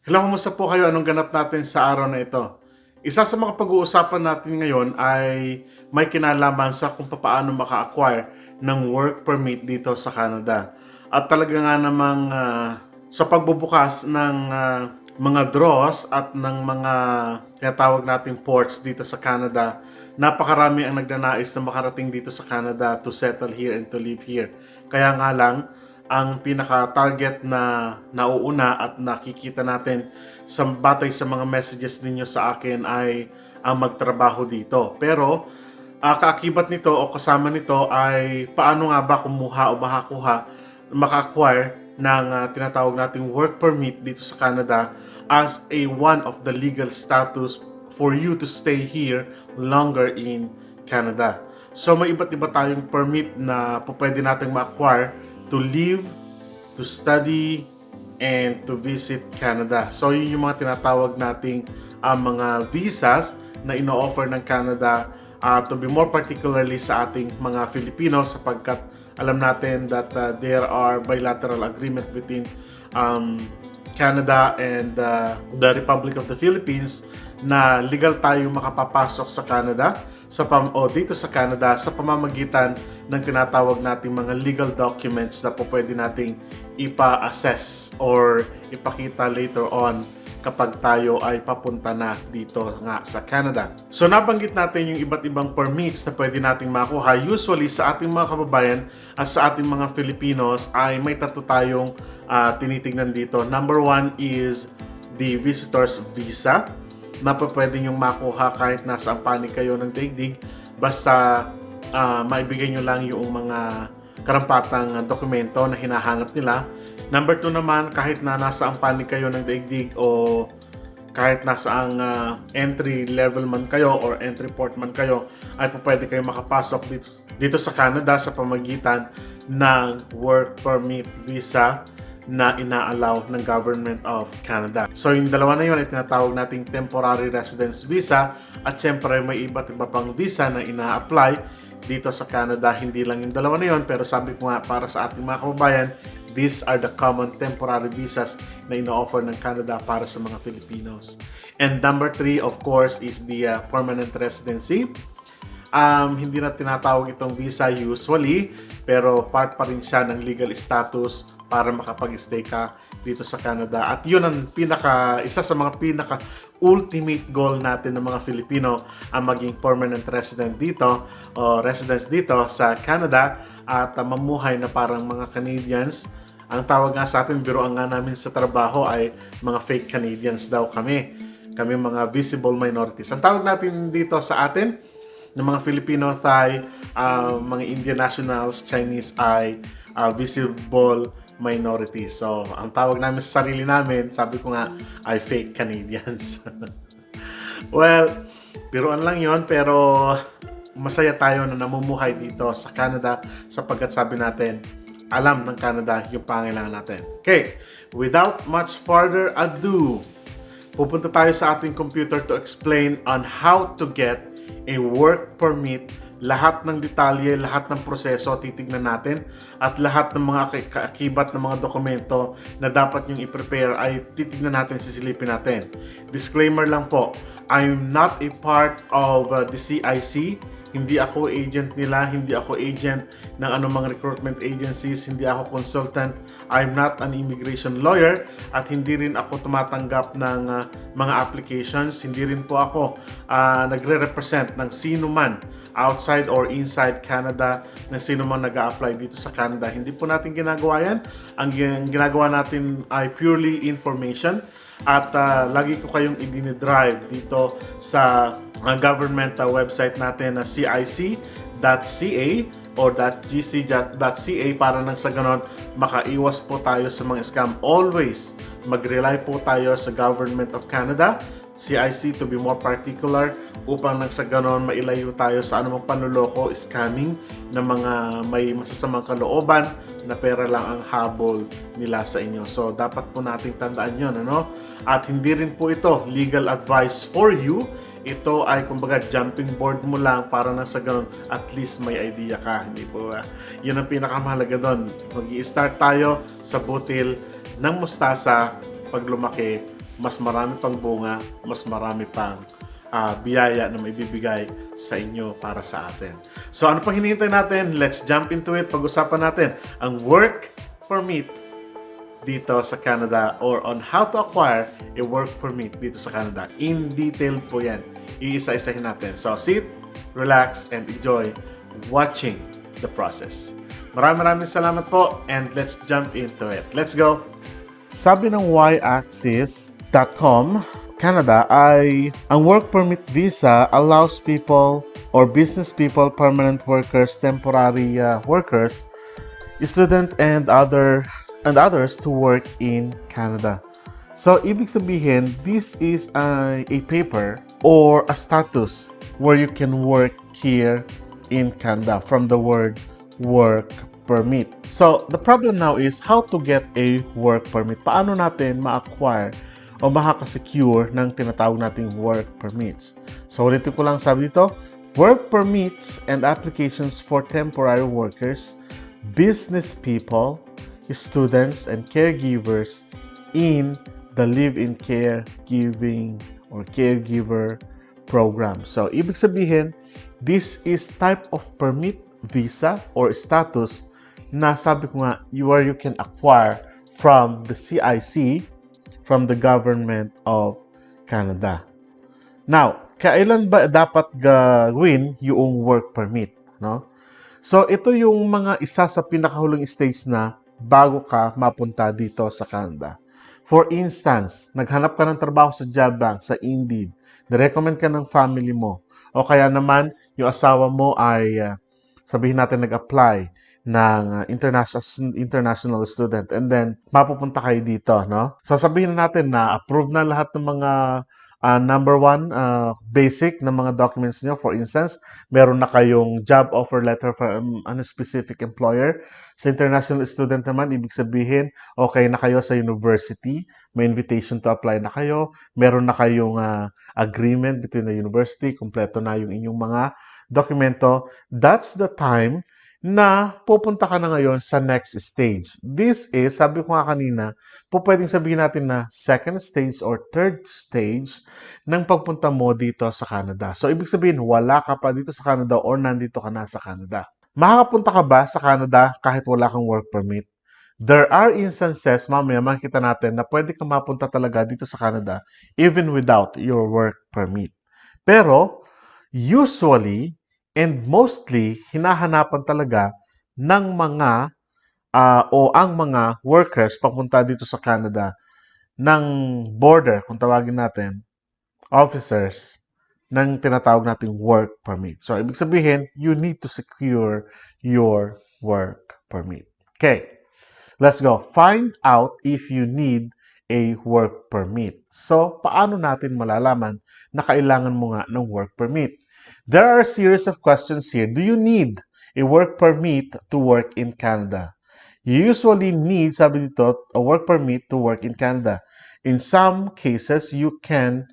Hello, kumusta po kayo? Anong ganap natin sa araw na ito? Isa sa mga pag-uusapan natin ngayon ay may kinalaman sa kung paano maka-acquire ng work permit dito sa Canada. At talaga nga namang sa pagbubukas ng mga draws at ng mga tinatawag nating ports dito sa Canada, napakarami ang nagnanais na makarating dito sa Canada to settle here and to live here. Kaya nga lang, ang pinaka-target na nauuna at nakikita natin sa batay sa mga messages ninyo sa akin ay ang magtrabaho dito. Pero kaakibat nito o kasama nito ay paano nga ba kumuha o maka-acquire ng tinatawag nating work permit dito sa Canada as a one of the legal status for you to stay here longer in Canada. So may iba't iba tayong permit na pwede nating ma-acquire to live, to study, and to visit Canada. So yun yung mga tinatawag nating mga visas na ino-offer ng Canada, to be more particularly sa ating mga Filipino, sapagkat alam natin that there are bilateral agreement between Canada and the Republic of the Philippines na legal tayo makapapasok sa Canada dito sa Canada sa pamamagitan ng tinatawag nating mga legal documents na pwede nating ipa-assess or ipakita later on kapag tayo ay papunta na dito nga sa Canada. So nabanggit natin yung iba't ibang permits na pwede nating makuha. Usually sa ating mga kababayan at sa ating mga Filipinos ay may tatlo tayong tinitingnan dito. Number one is the visitor's visa na pwede nyo makuha kahit nasa panig kayo ng daigdig, basta maibigay nyo lang yung mga karampatang dokumento na hinahanap nila. Number 2 naman, kahit na nasa panig kayo ng daigdig o kahit nasa entry level man kayo or entry port man kayo, ay pwede kayo makapasok dito sa Canada sa pamagitan ng work permit visa na ina-allow ng Government of Canada. So yung dalawa na yun ay tinatawag nating temporary residence visa, at syempre may iba't iba pang visa na ina-apply dito sa Canada. Hindi lang yung dalawa na yun, pero sabi ko nga, para sa ating mga kababayan, these are the common temporary visas na ino-offer ng Canada para sa mga Filipinos. And number 3, of course, is the permanent residency. Hindi na tinatawag itong visa usually, pero part pa rin siya ng legal status para makapag-stay ka dito sa Canada. At yun ang isa sa mga ultimate goal natin ng mga Filipino, ang maging permanent resident dito o residence dito sa Canada at mamuhay na parang mga Canadians. Ang tawag nga sa atin, biruan nga namin sa trabaho, ay mga fake Canadians daw kami. Kami mga visible minorities. Ang tawag natin dito sa atin ng mga Filipino, Thai, mga Indian nationals, Chinese ay visible minorities. So, ang tawag namin sa sarili namin, sabi ko nga, ay fake Canadians. Well, biruan lang yon, pero masaya tayo na namumuhay dito sa Canada sapagkat sabi natin, alam ng Canada yung pangailangan natin. Okay, without much further ado, pupunta tayo sa ating computer to explain on how to get a work permit. Lahat ng detalye, lahat ng proseso titignan natin, at lahat ng mga kaakibat ng mga dokumento na dapat yung i-prepare ay titignan natin, sisilipin natin. Disclaimer lang po, I'm not a part of the CIC. Hindi ako agent nila, hindi ako agent ng anumang recruitment agencies, hindi ako consultant, I'm not an immigration lawyer, at hindi rin ako tumatanggap ng mga applications. Hindi rin po ako nagre-represent ng sino man outside or inside Canada, ng sino man nag-a-apply dito sa Canada. Hindi po natin ginagawa yan. Ang ginagawa natin ay purely information, at lagi ko kayong i-drive dito sa government website natin na cic.ca or .gc.ca para nang sa ganon makaiwas po tayo sa mga scam. Always mag-rely po tayo sa Government of Canada, CIC to be more particular, upang nang sa ganon mailayo tayo sa anumang panloloko, scamming ng mga may masasamang kalooban na pera lang ang habol nila sa inyo. So dapat po nating tandaan yun, ano? At hindi rin po ito legal advice for you. Ito ay kumbaga jumping board mo lang para na sa ganun at least may idea ka. Hindi po yun ang pinakamahalaga doon. Mag-i-start tayo sa butil ng mustasa. Pag lumaki, mas marami pang bunga, mas marami pang biyaya na maibibigay sa inyo para sa atin. So ano pa hinihintay natin? Let's jump into it. Pag-usapan natin ang work permit dito sa Canada or on how to acquire a work permit dito sa Canada. In detail po yan. Iisa-isahin natin. So sit, relax, and enjoy watching the process. Maraming salamat po and let's jump into it. Let's go! Sabi ng yaccess.com, Canada ay ang work permit visa allows people or business people, permanent workers, temporary workers, student and others to work in Canada. So, ibig sabihin, this is a paper or a status where you can work here in Canada from the word work permit. So, the problem now is how to get a work permit. Paano natin ma-acquire o makaka-secure ng tinatawag nating work permits. So, ulitin ko lang sabi dito, work permits and applications for temporary workers, business people, students, and caregivers in the live-in caregiving or caregiver program. So, ibig sabihin, this is type of permit, visa, or status na sabi ko nga, where you can acquire from the CIC, from the government of Canada. Now, kailan ba dapat gawin yung work permit? No? So, ito yung mga isa sa pinakahuling stage na bago ka mapunta dito sa Canada. For instance, naghanap ka ng trabaho sa job bank, sa Indeed, nirecommend ka ng family mo, o kaya naman yung asawa mo ay sabihin natin nag-apply ng international student and then mapupunta kayo dito, no? So sabihin natin na approve na lahat ng mga number one, basic na mga documents niyo. For instance, meron na kayong job offer letter from a specific employer. Sa international student naman, ibig sabihin, okay na kayo sa university, may invitation to apply na kayo, meron na kayong agreement between the university, kumpleto na yung inyong mga dokumento. That's the time na pupunta ka na ngayon sa next stage. This is, sabi ko nga kanina, pwedeng sabihin natin na second stage or third stage ng pagpunta mo dito sa Canada. So, ibig sabihin, wala ka pa dito sa Canada or nandito ka na sa Canada. Makakapunta ka ba sa Canada kahit wala kang work permit? There are instances, mamaya makikita natin, na pwede kang mapunta talaga dito sa Canada even without your work permit. Pero, usually, and mostly, hinahanapan talaga ng mga o ang mga workers papunta dito sa Canada ng border, kung tawagin natin, officers, ng tinatawag nating work permit. So, ibig sabihin, you need to secure your work permit. Okay, let's go. Find out if you need a work permit. So, paano natin malalaman na kailangan mo nga ng work permit? There are a series of questions here. Do you need a work permit to work in Canada? You usually need, sabi dito, a work permit to work in Canada. In some cases, you can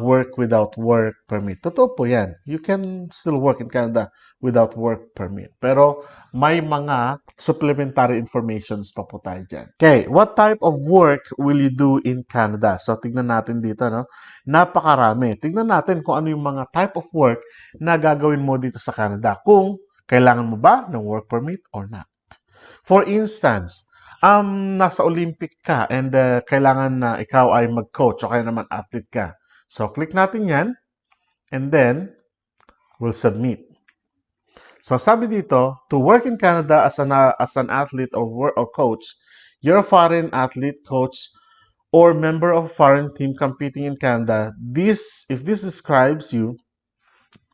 work without work permit. Totoo po yan. You can still work in Canada without work permit. Pero may mga supplementary informations pa po tayo dyan. Okay, what type of work will you do in Canada? So, tignan natin dito, no? Napakarami. Tignan natin kung ano yung mga type of work na gagawin mo dito sa Canada. Kung kailangan mo ba ng work permit or not. For instance, nasa Olympic ka and kailangan na ikaw ay mag-coach o kaya naman athlete ka. So, click natin yan and then we'll submit. So, sabi dito, to work in Canada as an athlete or coach, you're a foreign athlete, coach, or member of a foreign team competing in Canada. If this describes you,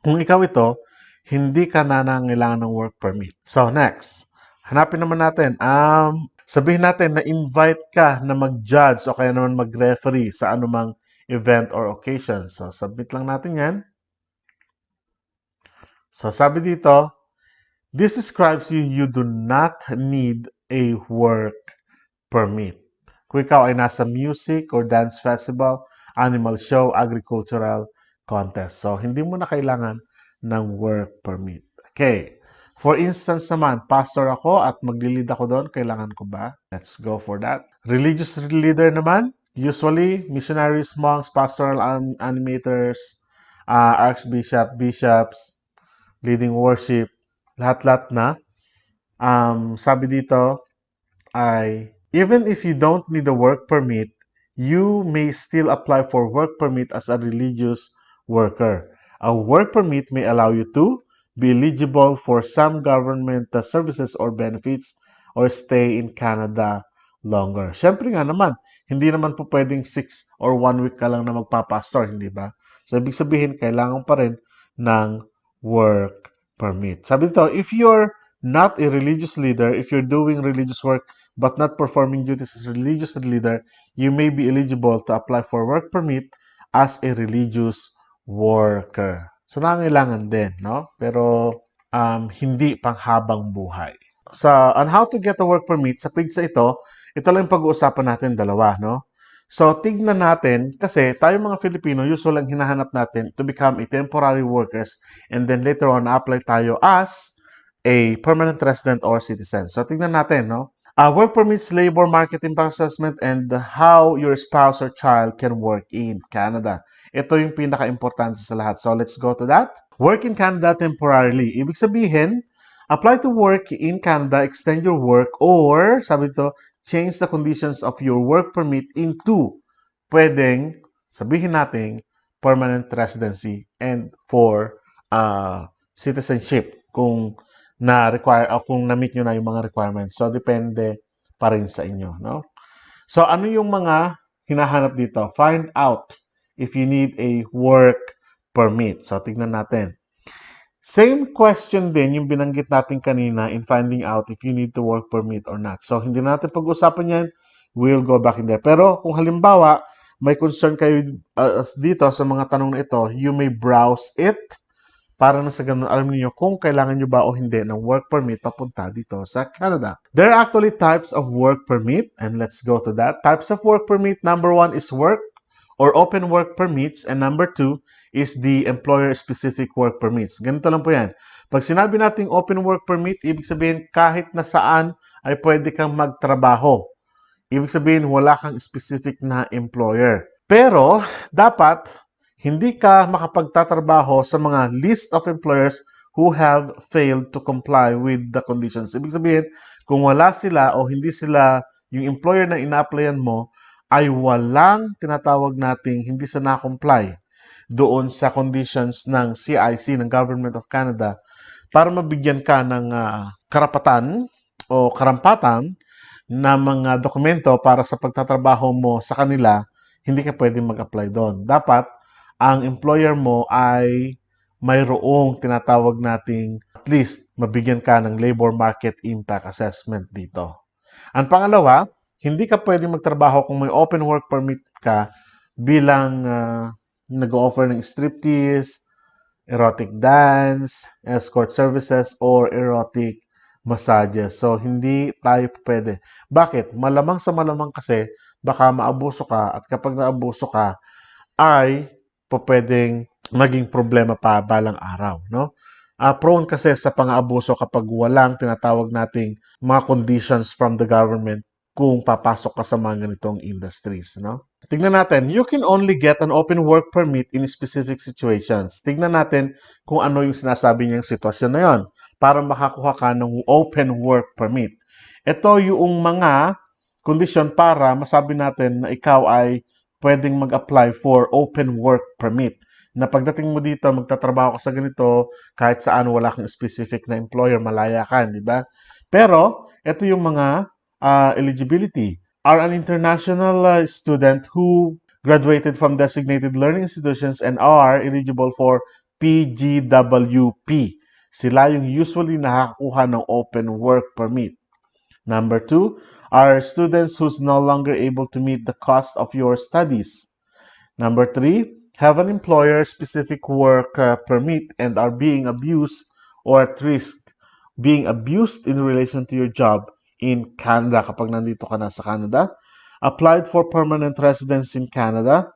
kung ikaw ito, hindi ka na nangailangan ng work permit. So, next. Hanapin naman natin. Sabihin natin na invite ka na mag-judge o kaya naman mag-referee sa anumang event or occasion. So, submit lang natin yan. So, sabi dito, this describes you do not need a work permit. Kung ikaw ay nasa music or dance festival, animal show, agricultural contest. So, hindi mo na kailangan ng work permit. Okay. For instance naman, pastor ako at maglilid ako doon. Kailangan ko ba? Let's go for that. Religious leader naman, Usually, missionaries, monks, pastoral animators, archbishop, bishops, leading worship, lahat-lahat na. Sabi dito ay, even if you don't need a work permit, you may still apply for work permit as a religious worker. A work permit may allow you to be eligible for some government services or benefits or stay in Canada longer. Siyempre nga naman, hindi naman po pwedeng 6 or 1 week ka lang na magpapastor, hindi ba? So, ibig sabihin, kailangan pa rin ng work permit. Sabi dito, if you're not a religious leader, if you're doing religious work but not performing duties as a religious leader, you may be eligible to apply for work permit as a religious worker. So, nangailangan din, no? Pero, hindi panghabang buhay. On how to get a work permit, sa page ito lang yung pag-uusapan natin dalawa, no? So, tignan natin, kasi tayo mga Filipino, usually lang hinahanap natin to become a temporary workers and then later on, apply tayo as a permanent resident or citizen. So, tignan natin, no? Work permits, labor market impact assessment, and how your spouse or child can work in Canada. Ito yung pinaka-importante sa lahat. So, let's go to that. Work in Canada temporarily. Ibig sabihin, apply to work in Canada, extend your work, or, sabi ito, change the conditions of your work permit into pwedeng, sabihin natin, permanent residency and for citizenship kung na-require o kung na-meet nyo na yung mga requirements. So, depende pa rin sa inyo. No? So, ano yung mga hinahanap dito? Find out if you need a work permit. So, tignan natin. Same question din yung binanggit natin kanina in finding out if you need to work permit or not. So, hindi natin pag-usapan yan. We'll go back in there. Pero kung halimbawa, may concern kayo dito sa mga tanong na ito, you may browse it para na sa ganun alam niyo kung kailangan nyo ba o hindi ng work permit papunta dito sa Canada. There are actually types of work permit and let's go to that. Types of work permit, number 1 is work or open work permits, and number 2 is the employer-specific work permits. Ganito lang po yan. Pag sinabi nating open work permit, ibig sabihin kahit na saan ay pwede kang magtrabaho. Ibig sabihin wala kang specific na employer. Pero dapat hindi ka makapagtatrabaho sa mga list of employers who have failed to comply with the conditions. Ibig sabihin, kung wala sila o hindi sila yung employer na ina-applyan mo, ay walang tinatawag nating hindi sa na-comply doon sa conditions ng CIC, ng Government of Canada, para mabigyan ka ng karapatan o karampatan na mga dokumento para sa pagtatrabaho mo sa kanila, hindi ka pwedeng mag-apply doon. Dapat, ang employer mo ay mayroong tinatawag nating at least mabigyan ka ng labor market impact assessment dito. Ang pangalawa, hindi ka pwedeng magtrabaho kung may open work permit ka bilang nag-offer ng striptease, erotic dance, escort services, or erotic massages. So, hindi tayo pwede. Bakit? Malamang sa malamang kasi baka maabuso ka at kapag naabuso ka ay pwedeng maging problema pa balang araw. No? Prone kasi sa pang-aabuso kapag walang tinatawag nating mga conditions from the government kung papasok ka sa mga ganitong industries, no? Tignan natin, you can only get an open work permit in specific situations. Tignan natin kung ano yung sinasabi niyang sitwasyon na yon para makakuha ka ng open work permit. Ito yung mga kondisyon para masabi natin na ikaw ay pwedeng mag-apply for open work permit. Na pagdating mo dito, magtatrabaho ka sa ganito, kahit saan wala kang specific na employer, malaya ka, di ba? Pero, ito yung mga eligibility. Are an international student who graduated from designated learning institutions and are eligible for PGWP. Sila yung usually nakakakuha ng open work permit. Number 2, are students who's no longer able to meet the cost of your studies. Number 3, have an employer-specific work permit and are being abused or at risk being abused in relation to your job in Canada kapag nandito ka na sa Canada. Applied for permanent residence in Canada.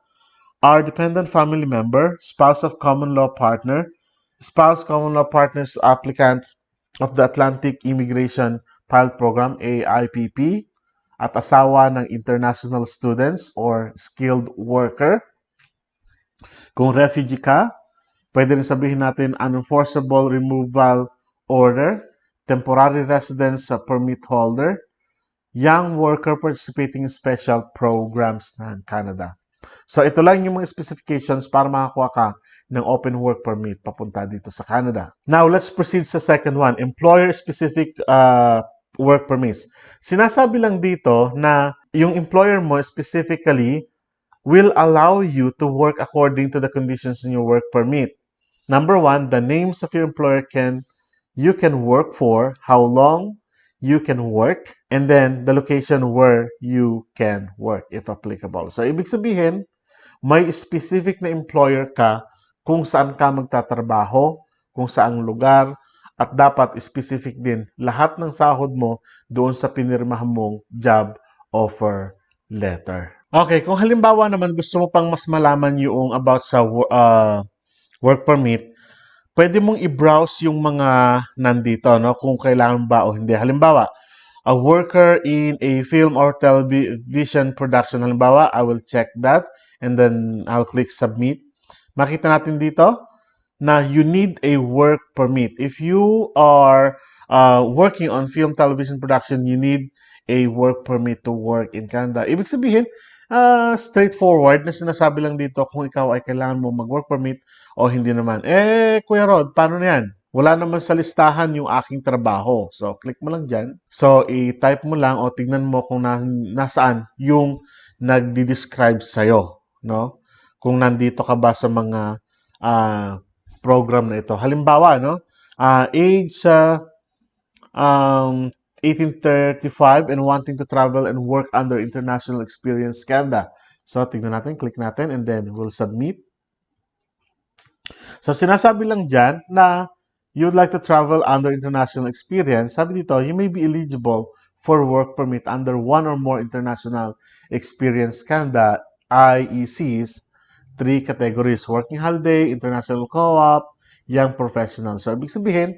Are dependent family member, spouse of common law partner, spouse common law partners applicant of the Atlantic Immigration Pilot Program, AIPP, at asawa ng international students or skilled worker. Kung refugee ka, pwede rin sabihin natin unenforceable removal order, temporary residence permit holder, young worker participating in special programs ng Canada. So ito lang yung mga specifications para makakuha ka ng open work permit papunta dito sa Canada. Now, let's proceed sa second one, employer-specific work permits. Sinasabi lang dito na yung employer mo specifically will allow you to work according to the conditions in your work permit. Number one, the names of your employer you can work for, how long you can work, and then the location where you can work if applicable. So, ibig sabihin, may specific na employer ka kung saan ka magtatrabaho, kung saang lugar, at dapat specific din lahat ng sahod mo doon sa pinirmahan mong job offer letter. Okay, kung halimbawa naman gusto mo pang mas malaman yung about sa work permit, pwede mong i-browse yung mga nandito, no? Kung kailangan ba o hindi. Halimbawa, a worker in a film or television production. Halimbawa, I will check that and then I'll click submit. Makita natin dito na you need a work permit. If you are working on film, television production, you need a work permit to work in Canada. Ibig sabihin, straightforward na sinasabi lang dito kung ikaw ay kailangan mo mag-work permit o hindi naman. Kuya Rod, paano na yan? Wala naman sa listahan yung aking trabaho. So, click mo lang dyan. So, i-type mo lang o tignan mo kung nasaan yung nagdi-describe sa'yo. No? Kung nandito ka ba sa mga program na ito. Halimbawa, no? Age 1835 and wanting to travel and work under International Experience Canada. So, tignan natin, click natin, and then we'll submit. So, sinasabi lang dyan na you'd like to travel under international experience. Sabi dito, you may be eligible for work permit under one or more International Experience Canada, IECs, 3 categories, working holiday, international co-op, young professional. So, ibig sabihin,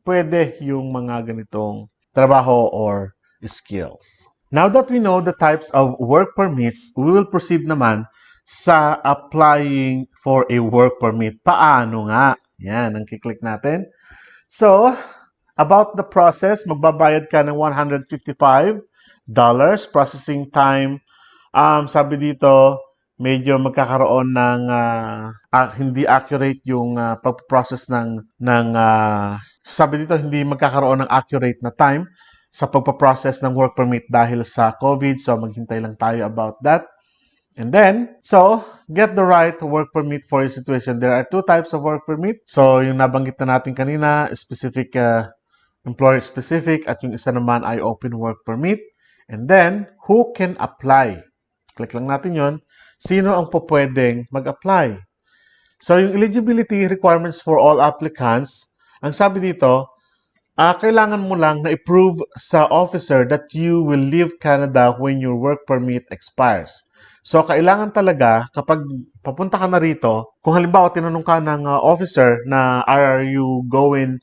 pwede yung mga ganitong trabaho or skills. Now that we know the types of work permits, we will proceed naman sa applying for a work permit. Paano nga? Yan, ang kiklik natin. So, about the process, magbabayad ka ng $155, processing time. Sabi dito, medyo magkakaroon ng hindi accurate yung pag-process sabi dito, hindi magkakaroon ng accurate na time sa pagpaprocess ng work permit dahil sa COVID. So, maghintay lang tayo about that. And then, so, get the right work permit for your situation. There are 2 types of work permit. So, yung nabanggit na natin kanina, specific, employer-specific, at yung isa naman ay open work permit. And then, who can apply? Click lang natin yon. Sino ang pwedeng mag-apply? So, yung eligibility requirements for all applicants, ang sabi dito, kailangan mo lang na i-prove sa officer that you will leave Canada when your work permit expires. So, kailangan talaga, kapag papunta ka na rito, kung halimbawa tinanong ka ng officer na are you going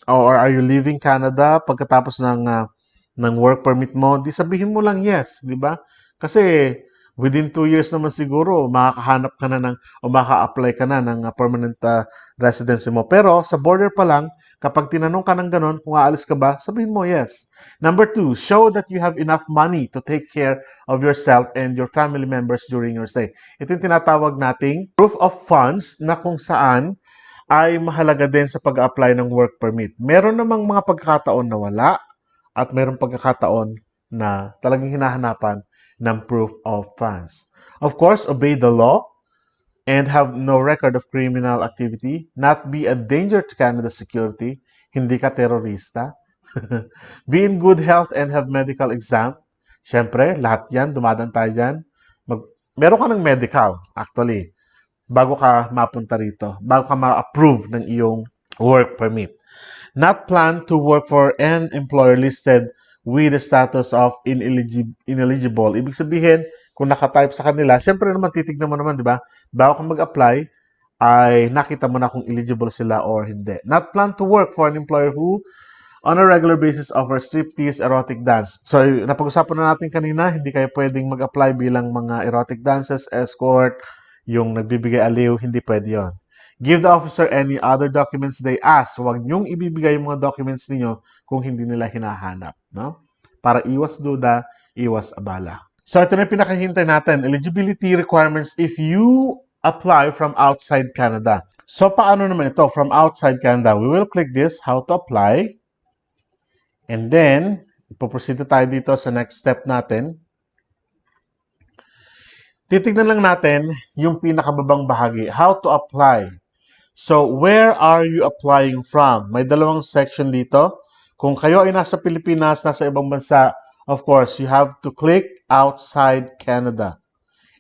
or are you leaving Canada pagkatapos ng work permit mo, di sabihin mo lang yes, di ba? Kasi within 2 years naman siguro, makakahanap ka na o maka-apply ka na ng permanent residency mo. Pero sa border pa lang, kapag tinanong ka ng ganon, kung aalis ka ba, sabihin mo yes. Number 2, show that you have enough money to take care of yourself and your family members during your stay. Ito yung tinatawag nating proof of funds na kung saan ay mahalaga din sa pag-apply ng work permit. Meron namang mga pagkakataon na wala at meron pagkakataon na talagang hinahanapan ng proof of funds. Of course, obey the law and have no record of criminal activity, not be a danger to Canada's security, hindi ka terorista, be in good health and have medical exam. Siyempre, lahat yan, dumadaan tayo dyan. Meron ka ng medical, actually, bago ka mapunta rito, bago ka ma-approve ng iyong work permit. Not plan to work for an employer listed with the status of ineligible. Ibig sabihin, kung nakatype sa kanila, syempre naman titignan mo naman, di ba? Bago ka mag-apply, ay nakita mo na kung eligible sila or hindi. Not plan to work for an employer who on a regular basis offer striptease, erotic dance. So, napag-usapan na natin kanina, hindi kayo pwedeng mag-apply bilang mga erotic dances, escort, yung nagbibigay aliw, hindi pwede yon. Give the officer any other documents they ask. Huwag niyong ibibigay yung mga documents niyo kung hindi nila hinahanap. No? Para iwas duda, iwas abala. So, ito na yung pinakahintay natin. Eligibility requirements if you apply from outside Canada. So, paano naman ito? From outside Canada, we will click this, how to apply. And then, ipoproceed tayo dito sa next step natin. Titignan lang natin yung pinakababang bahagi, how to apply. So, where are you applying from? May dalawang section dito. Kung kayo ay nasa Pilipinas, nasa ibang bansa, of course, you have to click outside Canada.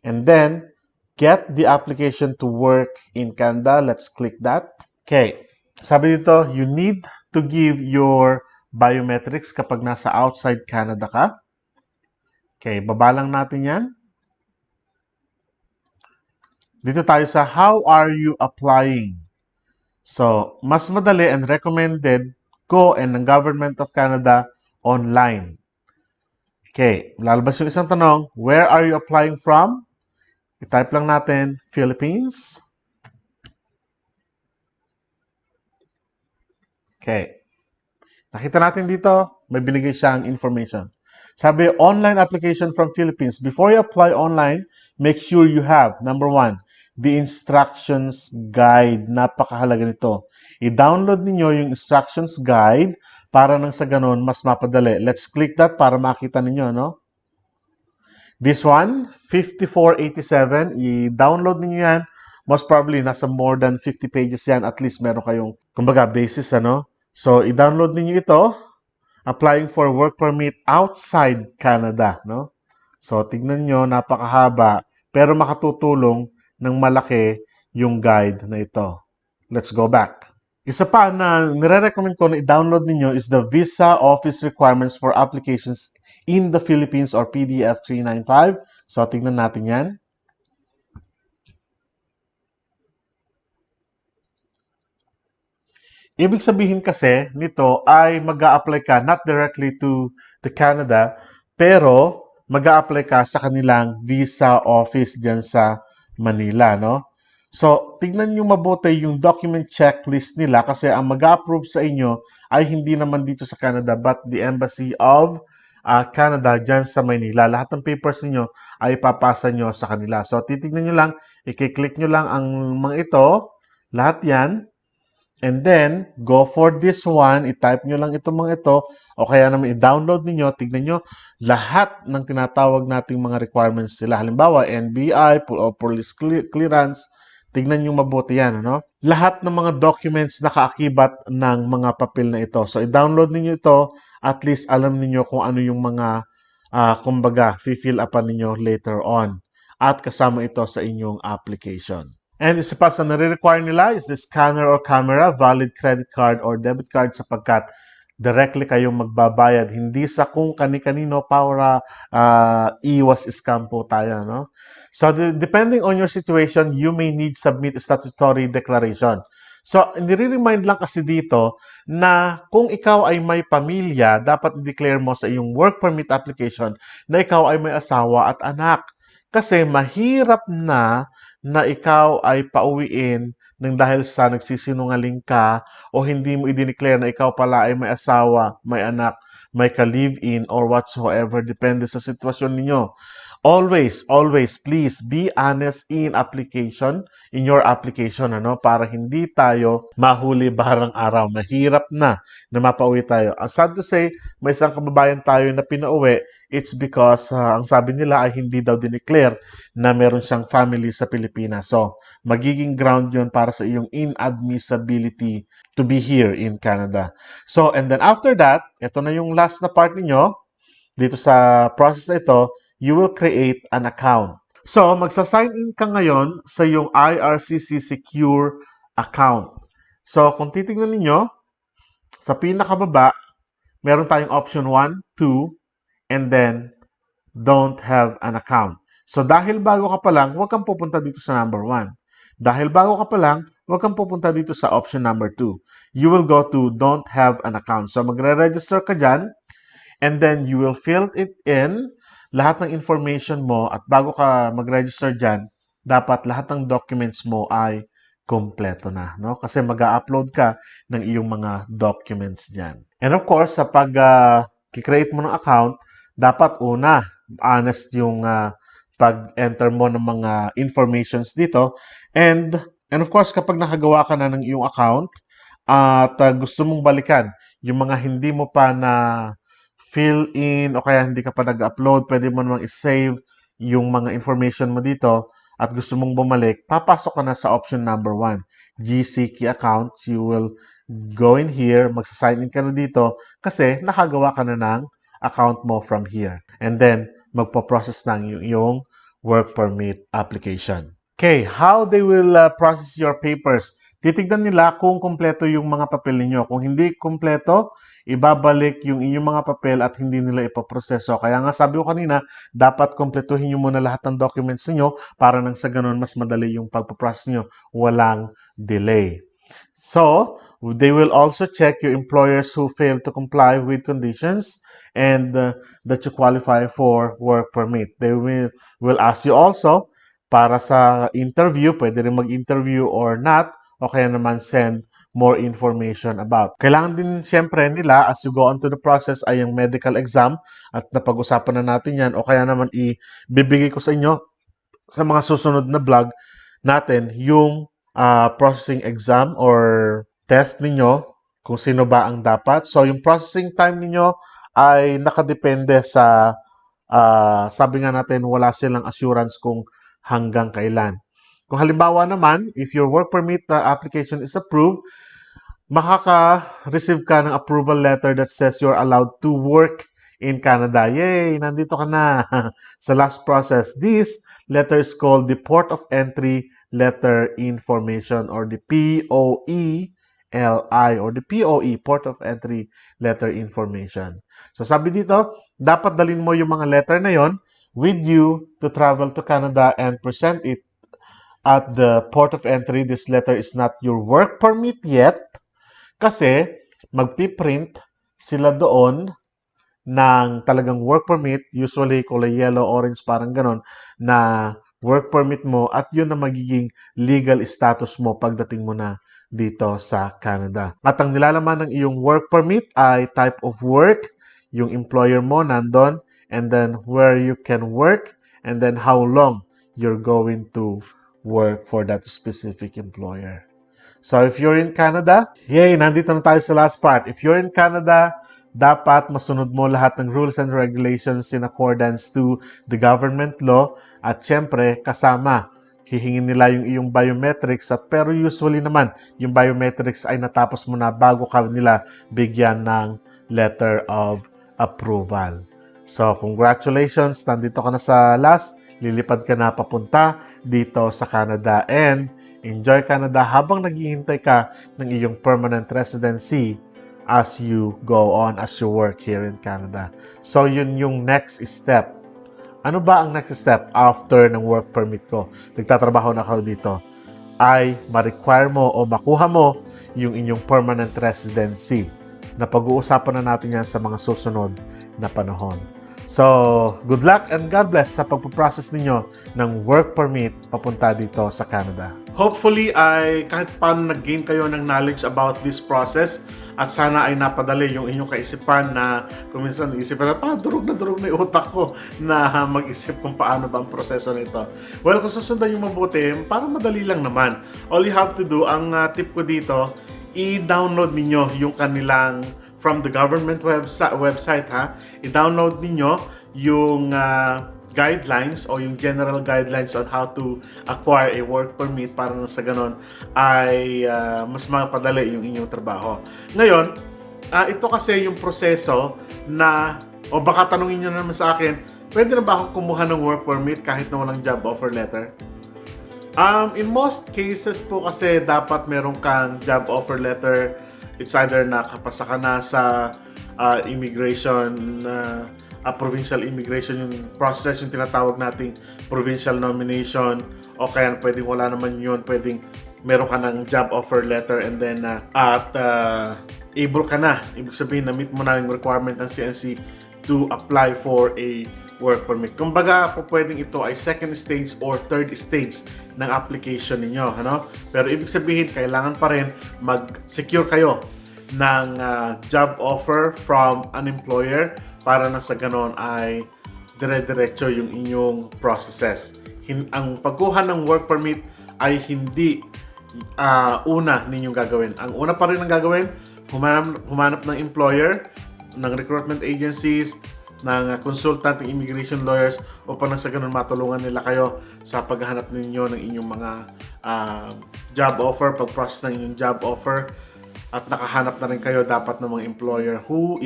And then, get the application to work in Canada. Let's click that. Okay. Sabi dito, you need to give your biometrics kapag nasa outside Canada ka. Okay, baba lang natin yan. Dito tayo sa how are you applying? So, mas madali and recommended ko and ng Government of Canada online. Okay, lalabas yung isang tanong, where are you applying from? I-type lang natin, Philippines. Okay. Nakita natin dito, may binigay siyang information. Sabi, online application from Philippines. Before you apply online, make sure you have, number 1, the instructions guide. Napakahalaga nito. I-download ninyo yung instructions guide para nang sa ganun, mas mapadali. Let's click that para makita ninyo, no? This one, 5487, i-download ninyo yan. Most probably, nasa more than 50 pages yan. At least meron kayong, kumbaga, basis, ano? So, i-download ninyo ito. Applying for work permit outside Canada, no? So, tignan nyo, napakahaba, pero makatutulong ng malaki yung guide na ito. Let's go back. Isa pa na nire-recommend ko na i-download ninyo is the Visa Office Requirements for Applications in the Philippines or PDF 395. So, tignan natin yan. Ibig sabihin kasi nito ay mag-a-apply ka not directly to the Canada, pero mag-a-apply ka sa kanilang visa office diyan sa Manila, no? So, tignan nyo mabuti yung document checklist nila kasi ang mag-a-approve sa inyo ay hindi naman dito sa Canada but the Embassy of Canada diyan sa Manila. Lahat ng papers niyo ay papasa nyo sa kanila. So, titignan nyo lang, i-click nyo lang ang mga ito, lahat yan. And then, go for this one, i-type nyo lang itong mga ito, o kaya naman i-download ninyo, tignan nyo, lahat ng tinatawag nating mga requirements sila. Halimbawa, NBI, police clearance, tignan nyo mabuti yan, ano? Lahat ng mga documents na kaakibat ng mga papel na ito. So, i-download ninyo ito, at least alam ninyo kung ano yung mga, kumbaga, fill upan ninyo later on. At kasama ito sa inyong application. And isa pa sa nare-require nila is the scanner or camera, valid credit card or debit card sapagkat directly kayong magbabayad. Hindi sa kung kani-kanino para iwas scam po tayo. No? So, depending on your situation, you may need submit a statutory declaration. So, nire-remind lang kasi dito na kung ikaw ay may pamilya, dapat i-declare mo sa iyong work permit application na ikaw ay may asawa at anak. Kasi mahirap na ikaw ay pauwiin ng dahil sa nagsisinungaling ka o hindi mo i-declare na ikaw pala ay may asawa, may anak, may ka-live-in or whatsoever. Depende sa sitwasyon ninyo. Always, please be honest in your application, ano, para hindi tayo mahuli barang araw. Mahirap na mapauwi tayo. Sad to say, may isang kababayan tayo na pinauwi, it's because ang sabi nila ay hindi daw dineclare na meron siyang family sa Pilipinas. So, magiging ground yun para sa iyong inadmissibility to be here in Canada. So, and then after that, ito na yung last na part ninyo. Dito sa process na ito, you will create an account. So, magsa-sign in ka ngayon sa yung IRCC Secure account. So, kung titingnan ninyo, sa pinakababa, meron tayong option 1, 2, and then don't have an account. So, dahil bago ka pa lang, huwag kang pupunta dito sa number 1. Dahil bago ka pa lang, huwag kang pupunta dito sa option number 2. You will go to don't have an account. So magre-register ka dyan, and then you will fill it in, lahat ng information mo, at bago ka mag-register dyan, dapat lahat ng documents mo ay kompleto na, no? Kasi mag-upload ka ng iyong mga documents dyan. And of course, sa pag-create mo ng account, dapat una, honest yung pag-enter mo ng mga informations dito. And of course, kapag nakagawa ka na ng iyong account, at gusto mong balikan yung mga hindi mo pa na fill in o kaya hindi ka pa nag-upload, pwede mo namang i-save yung mga information mo dito at gusto mong bumalik, papasok ka na sa option number 1, GC Key Account. You will go in here, magsa-sign in ka na dito kasi nakagawa ka na ng account mo from here. And then, magpo-process na yung work permit application. Okay, how they will process your papers. Titignan nila kung kumpleto yung mga papel ninyo. Kung hindi kumpleto, ibabalik yung inyong mga papel at hindi nila ipoproseso. Kaya nga sabi ko kanina, dapat kumpletuhin nyo muna lahat ng documents niyo para nang sa ganun mas madali yung pagpaprocess nyo. Walang delay. So, they will also check your employers who fail to comply with conditions and that you qualify for work permit. They will ask you also para sa interview, pwede rin mag-interview or not, o kaya naman send more information about. Kailangan din siyempre nila as you go on to the process ay yung medical exam at napag-usapan na natin yan o kaya naman ibibigay ko sa inyo sa mga susunod na vlog natin yung processing exam or test ninyo kung sino ba ang dapat. So yung processing time ninyo ay nakadepende sa sabi nga natin wala silang assurance kung hanggang kailan. Kung halimbawa naman, if your work permit application is approved, makaka-receive ka ng approval letter that says you're allowed to work in Canada. Yay! Nandito ka na sa last process. This letter is called the Port of Entry Letter Information or the POELI or the POE, Port of Entry Letter Information. So sabi dito, dapat dalhin mo yung mga letter na yon with you to travel to Canada and present it at the port of entry. This letter is not your work permit yet kasi magpiprint sila doon ng talagang work permit, usually kulay yellow, orange, parang ganon, na work permit mo at yun na magiging legal status mo pagdating mo na dito sa Canada. At ang nilalaman ng iyong work permit ay type of work, yung employer mo nandun, and then where you can work, and then how long you're going to work for that specific employer. So if you're in Canada, yay, nandito na tayo sa last part. If you're in Canada, dapat masunod mo lahat ng rules and regulations in accordance to the government law at syempre kasama hihingin nila yung iyong biometrics at pero usually naman yung biometrics ay natapos mo na bago ka nila bigyan ng letter of approval. So, congratulations! Nandito ka na sa last. Lilipad ka na papunta dito sa Canada and enjoy Canada habang naghihintay ka ng iyong permanent residency as you go on, as you work here in Canada. So, yun yung next step. Ano ba ang next step after ng work permit ko? Nagtatrabaho na ako dito. Ay ma-require mo o makuha mo yung inyong permanent residency. Na pag-uusapan na natin yan sa mga susunod na panahon. So, good luck and God bless sa pagpaprocess ninyo ng work permit papunta dito sa Canada. Hopefully ay kahit paano nag-gain kayo ng knowledge about this process at sana ay napadali yung inyong kaisipan na kung minsan isipin na, durog na yung utak ko na mag-isip kung paano ba ang proseso nito. Well, kung susundan yung mabuti, parang madali lang naman. All you have to do, ang tip ko dito, i-download ninyo yung kanilang from the government website ha. I-download ninyo yung guidelines o yung general guidelines on how to acquire a work permit para sa ganon ay mas mapadali yung inyong trabaho. Ngayon, ito kasi yung proseso na, o baka tanungin nyo naman sa akin, pwede na ba ako kumuha ng work permit kahit na walang job offer letter? In most cases po kasi dapat meron kang job offer letter. It's either nakapasa ka na sa immigration, provincial immigration, yung process, yung tinatawag nating provincial nomination, o kaya pwedeng wala naman yun, pwedeng meron ka ng job offer letter, and then able ka na, ibig sabihin na meet mo na yung requirement ng CNC to apply for a work permit. Kumbaga, pwedeng ito ay second stage or third stage ng application ninyo, ano? Pero ibig sabihin, kailangan pa rin mag-secure kayo ng job offer from an employer para na sa ganon ay dire-diretso yung inyong processes. Ang pagkuha ng work permit ay hindi una ninyong gagawin. Ang una pa rin ang gagawin, humanap ng employer, ng recruitment agencies, ng consultant, ng immigration lawyers upang sa ganun matulungan nila kayo sa paghahanap ninyo ng inyong mga job offer, pag-process ng inyong job offer, at nakahanap na rin kayo dapat ng mga employer who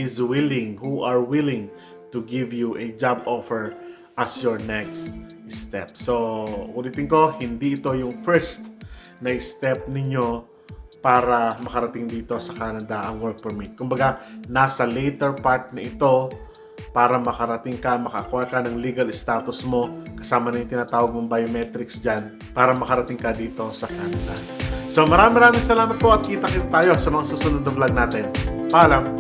are willing to give you a job offer as your next step. So, ulitin ko, hindi ito yung first na step ninyo para makarating dito sa Canada ang work permit. Kumbaga, nasa later part na ito para makarating ka, makakuha ka ng legal status mo, kasama na yung tinatawag mong biometrics dyan, para makarating ka dito sa Canada. So maraming salamat po at kita-kita tayo sa mga susunod na vlog natin. Paalam!